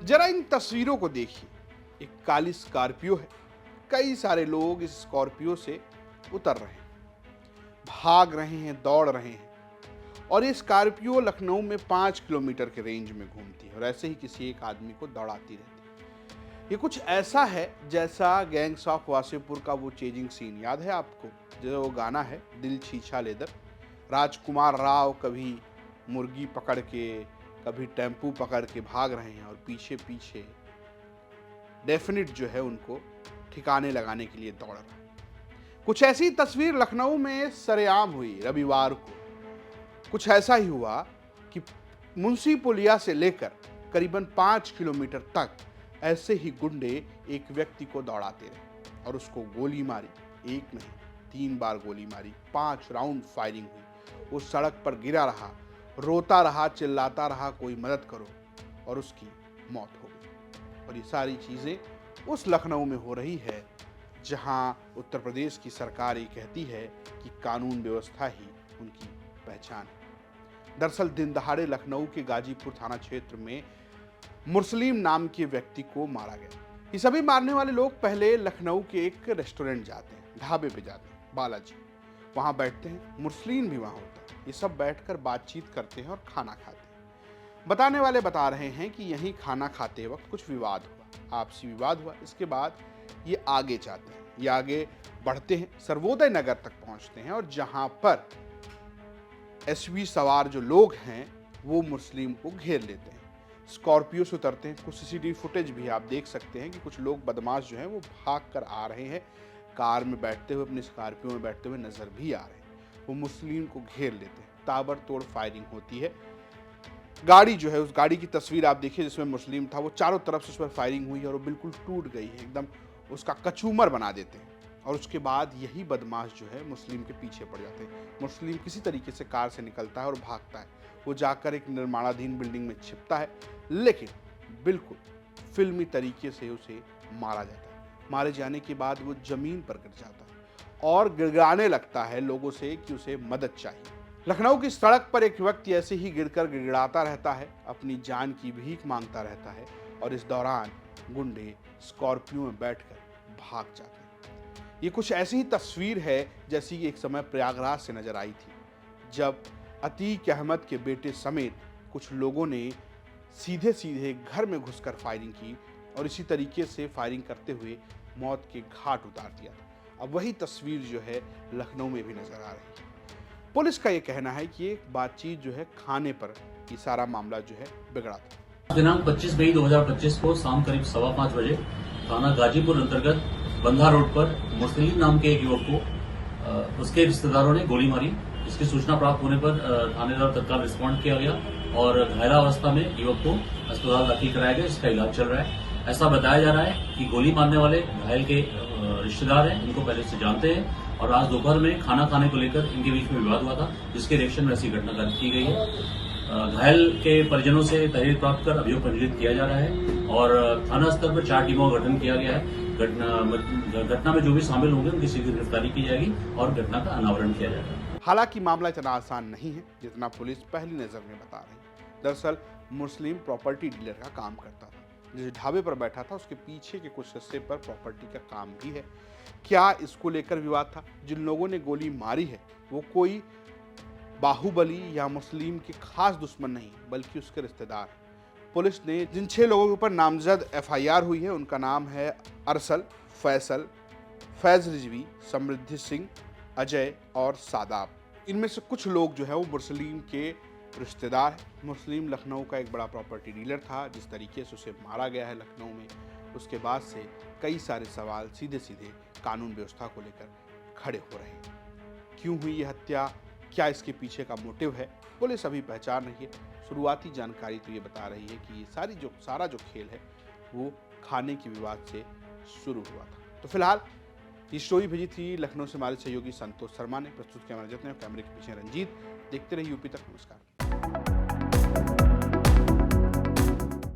जरा इन तस्वीरों को देखिए। एक काली स्कॉर्पियो है। कई सारे लोग इस स्कॉर्पियो से उतर रहे हैं, भाग रहे हैं, दौड़ रहे हैं। और ये स्कॉर्पियो लखनऊ में 5 किलोमीटर के रेंज में घूमती है और ऐसे ही किसी एक आदमी को दौड़ाती रहती है। ये कुछ ऐसा है जैसा गैंग्स ऑफ वासेपुर का वो चेजिंग सीन याद है आपको, जो वो गाना है दिल छीछा लेदर। राजकुमार राव कभी मुर्गी पकड़ के, कभी टेम्पू पकड़ के भाग रहे हैं और पीछे पीछे डेफिनेट जो है उनको ठिकाने लगाने के लिए दौड़ रहा है। कुछ ऐसी तस्वीर लखनऊ में सरेआम हुई रविवार को। कुछ ऐसा ही हुआ कि मुंशी पुलिया से लेकर करीबन 5 किलोमीटर तक ऐसे ही गुंडे एक व्यक्ति को दौड़ाते रहे और उसको गोली मारी। एक नहीं, 3 बार गोली मारी, 5 राउंड फायरिंग हुई। वो सड़क पर गिरा रहा, रोता रहा, चिल्लाता रहा, कोई मदद करो, और उसकी मौत हो गई। और ये सारी चीजें उस लखनऊ में हो रही है जहां उत्तर प्रदेश की सरकार ये कहती है कि कानून व्यवस्था ही उनकी पहचान है। दरअसल दिन दहाड़े लखनऊ के गाजीपुर थाना क्षेत्र में मुस्लिम नाम के व्यक्ति को मारा गया। ये सभी मारने वाले लोग पहले लखनऊ के एक रेस्टोरेंट जाते हैं, ढाबे पे जाते हैं, बालाजी। वहां बैठते हैं, मुस्लिम भी वहां होता है। ये सब बैठकर बातचीत करते हैं और खाना खाते हैं। बताने वाले बता रहे हैं कि यहीं खाना खाते वक्त कुछ विवाद हुआ, आपसी विवाद हुआ। इसके बाद ये आगे जाते हैं, ये आगे बढ़ते हैं, सर्वोदय नगर तक पहुंचते हैं और जहां पर एसवी सवार जो लोग हैं वो मुस्लिम को घेर लेते हैं। स्कॉर्पियो से उतरते हैं। कुछ सीसीटीवी फुटेज भी आप देख सकते हैं कि कुछ लोग बदमाश जो हैं वो भाग कर आ रहे हैं, कार में बैठते हुए, अपनी स्कॉर्पियो में बैठते हुए नजर भी आ रहे हैं। वो मुस्लिम को घेर लेते हैं, ताबड़तोड़ फायरिंग होती है। गाड़ी जो है, उस गाड़ी की तस्वीर आप देखिए जिसमें मुस्लिम था, वो चारों तरफ से उस पर फायरिंग हुई है और वो बिल्कुल टूट गई है, एकदम उसका कचूमर बना देते हैं। और उसके बाद यही बदमाश जो है मुस्लिम के पीछे पड़ जाते हैं। मुस्लिम किसी तरीके से कार से निकलता है और भागता है। वो जाकर एक निर्माणाधीन बिल्डिंग में छिपता है, लेकिन बिल्कुल फिल्मी तरीके से उसे मारा जाता है। मारे जाने के बाद वो जमीन पर गिर जाता है और गिड़गिड़ाने लगता है लोगों से कि उसे मदद चाहिए। लखनऊ की सड़क पर एक व्यक्ति ऐसे ही गिरकर गिड़गिड़ाता रहता है, अपनी जान की भीख मांगता रहता है और इस दौरान गुंडे स्कॉर्पियो में बैठकर भाग जाते हैं। ये कुछ ऐसी ही तस्वीर है जैसी कि एक समय प्रयागराज से नजर आई थी, जब अतीक अहमद के बेटे समेत कुछ लोगों ने सीधे सीधे घर में घुसकर फायरिंग की और इसी तरीके से फायरिंग करते हुए मौत के घाट उतार दिया था। अब वही तस्वीर जो है लखनऊ में भी नजर आ रही है। पुलिस का ये कहना है कि एक बातचीत जो है खाने पर ये सारा मामला जो है बिगड़ा था। दिनांक 25 मई 2025 को शाम करीब 5:15 बजे थाना गाजीपुर अंतर्गत बंधा रोड पर मुस्लिम नाम के एक युवक को उसके रिश्तेदारों ने गोली मारी। इसकी सूचना प्राप्त होने पर थानेदार तत्काल रिस्पॉन्ड किया गया और घायलावस्था में युवक को अस्पताल दाखिल कराया गया। इसका इलाज चल रहा है। ऐसा बताया जा रहा है कि गोली मारने वाले घायल के रिश्तेदार हैं, इनको पहले से जानते हैं और आज दोपहर में खाना खाने को लेकर इनके बीच में विवाद हुआ था, जिसके रिएक्शन में ऐसी घटना दर्ज की गई है। घायल के परिजनों से तहरीर प्राप्त कर अभियोग पंजीकृत किया जा रहा है और थाना स्तर पर 4 टीमों का गठन किया गया है। घटना में जो भी शामिल होंगे उनकी शीघ्र गिरफ्तारी की जाएगी और घटना का अनावरण किया जाएगा। हालांकि मामला इतना आसान नहीं है जितना पुलिस पहली नजर में बता रही है। दरअसल मुस्लिम प्रॉपर्टी डीलर का काम करता था। जिस ढाबे पर बैठा था उसके पीछे के कुछ हिस्से पर प्रॉपर्टी का काम भी है। क्या इसको लेकर विवाद था? जिन लोगों ने गोली मारी है वो कोई बाहुबली या मुस्लिम के खास दुश्मन नहीं, बल्कि उसके रिश्तेदार। पुलिस ने जिन 6 लोगों के ऊपर नामजद एफआईआर हुई है उनका नाम है अरसल, फैसल, फैज रिजवी, समृद्धि सिंह, अजय और सादाब। इनमें से कुछ लोग जो है वो मुस्लिम के रिश्तेदार हैं। मुस्लिम लखनऊ का एक बड़ा प्रॉपर्टी डीलर था। जिस तरीके से उसे मारा गया है लखनऊ में, उसके बाद से कई सारे सवाल सीधे सीधे कानून व्यवस्था को लेकर खड़े हो रहे हैं। क्यों हुई ये हत्या, क्या इसके पीछे का मोटिव है, पुलिस अभी पहचान रही है। शुरुआती जानकारी तो ये बता रही है कि ये सारा जो खेल है वो खाने के विवाद से शुरू हुआ था। तो फिलहाल ये स्टोरी भेजी थी लखनऊ से हमारे सहयोगी संतोष शर्मा ने। प्रस्तुत कैमरा जतन, कैमरे के पीछे रंजीत। देखते रहिए यूपी तक। नमस्कार।